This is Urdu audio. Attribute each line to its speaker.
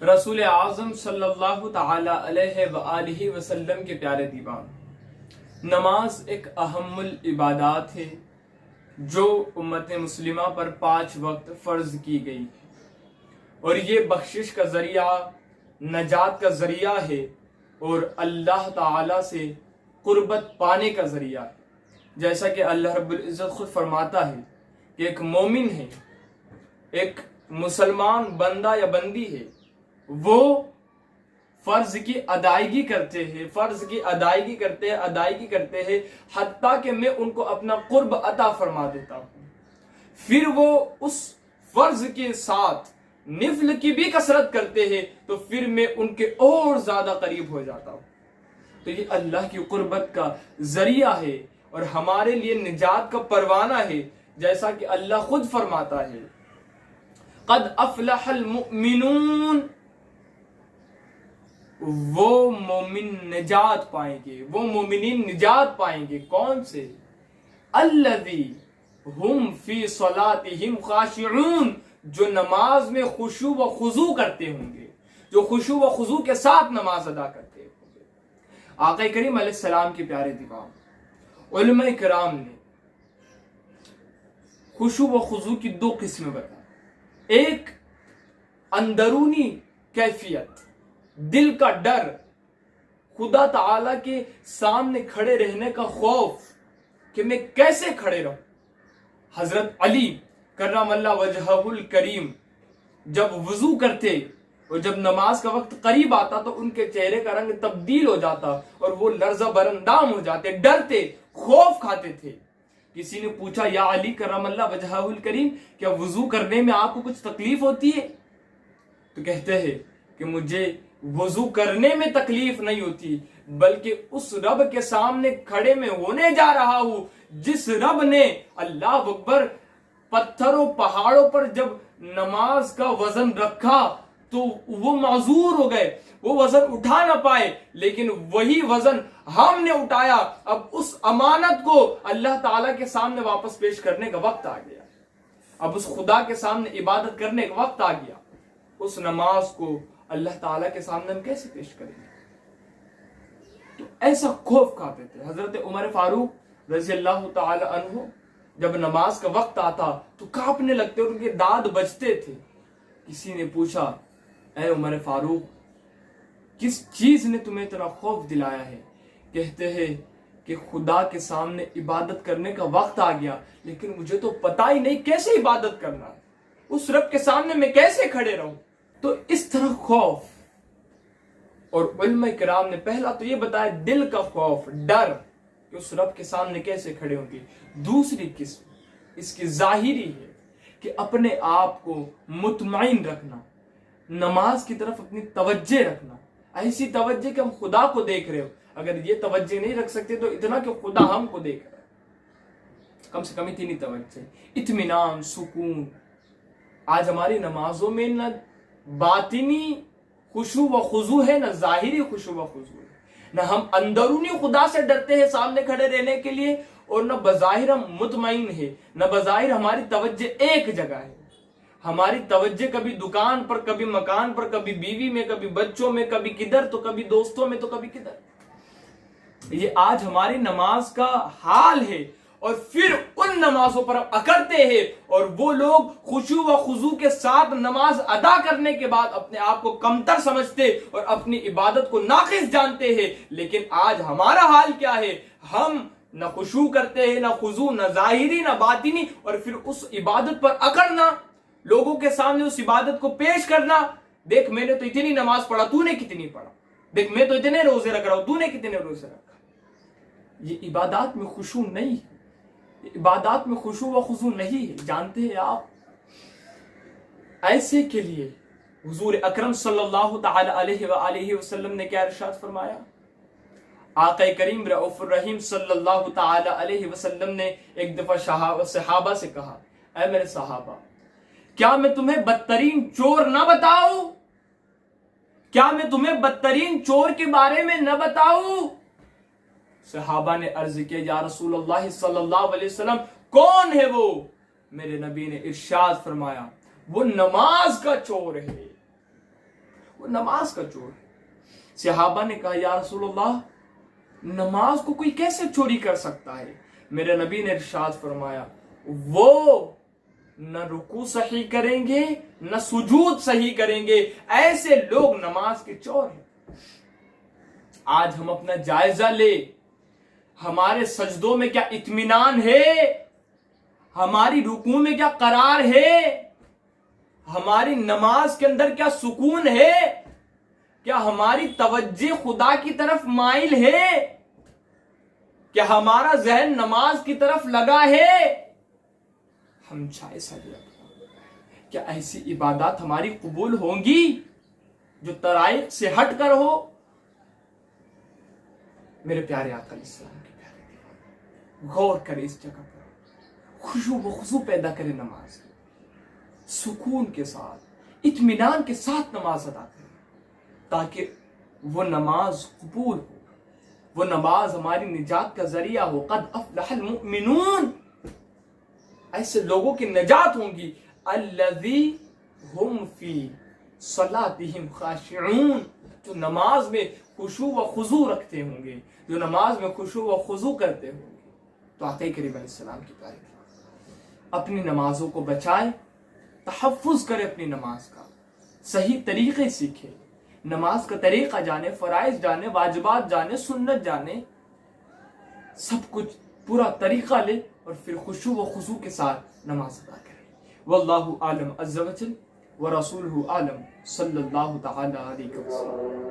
Speaker 1: رسول اعظم صلی اللہ تعالی علیہ وآلہ وسلم کے پیارے دیوان، نماز ایک اہم العبادات ہے جو امت مسلمہ پر 5 وقت فرض کی گئی ہے، اور یہ بخشش کا ذریعہ، نجات کا ذریعہ ہے اور اللہ تعالی سے قربت پانے کا ذریعہ ہے۔ جیسا کہ اللہ رب العزت خود فرماتا ہے کہ ایک مومن ہے، ایک مسلمان بندہ یا بندی ہے، وہ فرض کی ادائیگی کرتے ہیں حتیٰ کہ میں ان کو اپنا قرب عطا فرما دیتا ہوں، پھر وہ اس فرض کے ساتھ نفل کی بھی کثرت کرتے ہیں تو پھر میں ان کے اور زیادہ قریب ہو جاتا ہوں۔ تو یہ اللہ کی قربت کا ذریعہ ہے اور ہمارے لیے نجات کا پروانہ ہے، جیسا کہ اللہ خود فرماتا ہے قد افلح المؤمنون، وہ مومن نجات پائیں گے، وہ مومنین نجات پائیں گے۔ کون سے؟ الذی ہم فی صلاتہم خاشعون، جو نماز میں خشوع و خضوع کرتے ہوں گے، جو خشوع و خضوع کے ساتھ نماز ادا کرتے ہوں گے۔ آقا کریم علیہ السلام کے پیارے دیوان، علماء کرام نے خشوع و خضوع کی 2 قسمیں بتائیں۔ ایک اندرونی کیفیت، دل کا ڈر، خدا تعالی کے سامنے کھڑے رہنے کا خوف کہ میں کیسے کھڑے رہوں۔ حضرت علی کرم اللہ وجہہ الکریم جب وضو کرتے اور جب نماز کا وقت قریب آتا تو ان کے چہرے کا رنگ تبدیل ہو جاتا اور وہ لرزہ براندام ہو جاتے، ڈرتے، خوف کھاتے تھے۔ کسی نے پوچھا یا علی کرم اللہ وجہہ الکریم، کیا وضو کرنے میں آپ کو کچھ تکلیف ہوتی ہے؟ تو کہتے ہیں کہ مجھے وضو کرنے میں تکلیف نہیں ہوتی، بلکہ اس رب کے سامنے کھڑے میں ہونے جا رہا ہوں جس رب نے اللہ اکبر پتھروں پہاڑوں پر جب نماز کا وزن رکھا تو وہ معذور ہو گئے، وہ وزن اٹھا نہ پائے، لیکن وہی وزن ہم نے اٹھایا۔ اب اس امانت کو اللہ تعالیٰ کے سامنے واپس پیش کرنے کا وقت آ گیا، اب اس خدا کے سامنے عبادت کرنے کا وقت آ گیا۔ اس نماز کو اللہ تعالیٰ کے سامنے ہم کیسے پیش کریں گے؟ تو ایسا خوف کھاتے تھے۔ حضرت عمر فاروق رضی اللہ تعالی عنہ جب نماز کا وقت آتا تو کانپنے لگتے اور ان کے دانت بجتے تھے۔ کسی نے پوچھا اے عمر فاروق، کس چیز نے تمہیں اتنا خوف دلایا ہے؟ کہتے ہیں کہ خدا کے سامنے عبادت کرنے کا وقت آ گیا، لیکن مجھے تو پتہ ہی نہیں کیسے عبادت کرنا ہے، اس رب کے سامنے میں کیسے کھڑے رہوں۔ تو اس طرح خوف، اور علماء کرام نے پہلا تو یہ بتایا دل کا خوف، ڈر کہ اس رب کے سامنے کیسے کھڑے ہوں گے۔ دوسری قسم اس کی ظاہری ہے کہ اپنے آپ کو مطمئن رکھنا، نماز کی طرف اپنی توجہ رکھنا، ایسی توجہ کہ ہم خدا کو دیکھ رہے ہو۔ اگر یہ توجہ نہیں رکھ سکتے تو اتنا کہ خدا ہم کو دیکھ رہا ہے، کم سے کم اتنی توجہ، اطمینان، سکون۔ آج ہماری نمازوں میں نہ باطنی خشوع و خضوع ہے، نہ ظاہری خشوع و خضوع ہے، نہ ہم اندرونی خدا سے ڈرتے ہیں سامنے کھڑے رہنے کے لیے، اور نہ بظاہر ہم مطمئن ہے، نہ بظاہر ہماری توجہ ایک جگہ ہے۔ ہماری توجہ کبھی دکان پر، کبھی مکان پر، کبھی بیوی میں، کبھی بچوں میں، کبھی کدھر تو کبھی دوستوں میں تو کبھی کدھر۔ یہ آج ہماری نماز کا حال ہے، اور پھر ان نمازوں پر ہم اکڑتے ہیں، اور وہ لوگ خشوع و خضوع کے ساتھ نماز ادا کرنے کے بعد اپنے آپ کو کمتر سمجھتے اور اپنی عبادت کو ناقص جانتے ہیں۔ لیکن آج ہمارا حال کیا ہے؟ ہم نہ خشوع کرتے ہیں، نہ خضوع، نہ ظاہری نہ باطنی، اور پھر اس عبادت پر اکڑنا، لوگوں کے سامنے اس عبادت کو پیش کرنا۔ دیکھ میں نے تو اتنی نماز پڑھا، تو نے کتنی پڑھا؟ دیکھ میں تو اتنے روزے رکھ رہا ہوں، تو نے کتنے روزے رکھا؟ یہ عبادات میں خشوع نہیں ہے، یہ عبادات میں خشوع و خضوع نہیں ہے۔ جانتے ہیں آپ ایسے کے لیے حضور اکرم صلی اللہ تعالی علیہ وآلہ وسلم نے کیا ارشاد فرمایا؟ آقا کریم رؤوف الرحیم صلی اللہ تعالی علیہ وسلم نے ایک دفعہ صحابہ سے کہا اے میرے صحابہ، کیا میں تمہیں بدترین چور نہ بتاؤں؟ کیا میں تمہیں بدترین چور کے بارے میں نہ بتاؤں؟ صحابہ نے عرض کیا یا رسول اللہ صلی اللہ علیہ وسلم کون ہے وہ؟ میرے نبی نے ارشاد فرمایا وہ نماز کا چور ہے، وہ نماز کا چور ہے۔ صحابہ نے کہا یا رسول اللہ نماز کو کوئی کیسے چوری کر سکتا ہے؟ میرے نبی نے ارشاد فرمایا وہ نہ رکوع صحیح کریں گے نہ سجود صحیح کریں گے، ایسے لوگ نماز کے چور ہیں۔ آج ہم اپنا جائزہ لے، ہمارے سجدوں میں کیا اطمینان ہے؟ ہماری رکوع میں کیا قرار ہے؟ ہماری نماز کے اندر کیا سکون ہے؟ کیا ہماری توجہ خدا کی طرف مائل ہے؟ کیا ہمارا ذہن نماز کی طرف لگا ہے؟ ہم جائزہ لیں کیا ایسی عبادات ہماری قبول ہوں گی جو طرائق سے ہٹ کر ہو؟ میرے پیارے آقا علیہ السلام کے پیارے دیوان، غور کرے اس جگہ پر، خشوع و خضوع پیدا کرے نماز، سکون کے ساتھ اطمینان کے ساتھ نماز ادا کرے تاکہ وہ نماز قبول ہو، وہ نماز ہماری نجات کا ذریعہ ہو۔ قد افلح المؤمنون، ایسے لوگوں کی نجات ہوں گی، الذی ہم فی صلاتہم خاشعون، جو نماز میں خشوع و خضوع رکھتے ہوں گے، جو نماز میں خشوع و خضوع کرتے ہوں گے۔ تو آقا کریم علیہ السلام کی تعریف، اپنی نمازوں کو بچائے، تحفظ کرے اپنی نماز کا، صحیح طریقے سیکھے، نماز کا طریقہ جانے، فرائض جانے، واجبات جانے، سنت جانے، سب کچھ پورا طریقہ لے اور پھر خشوع و خضوع کے ساتھ نماز ادا کرے۔ واللہ اعلم عز وجل ورسولہ اعلم، صلی اللہ تعالی علیہ وسلم۔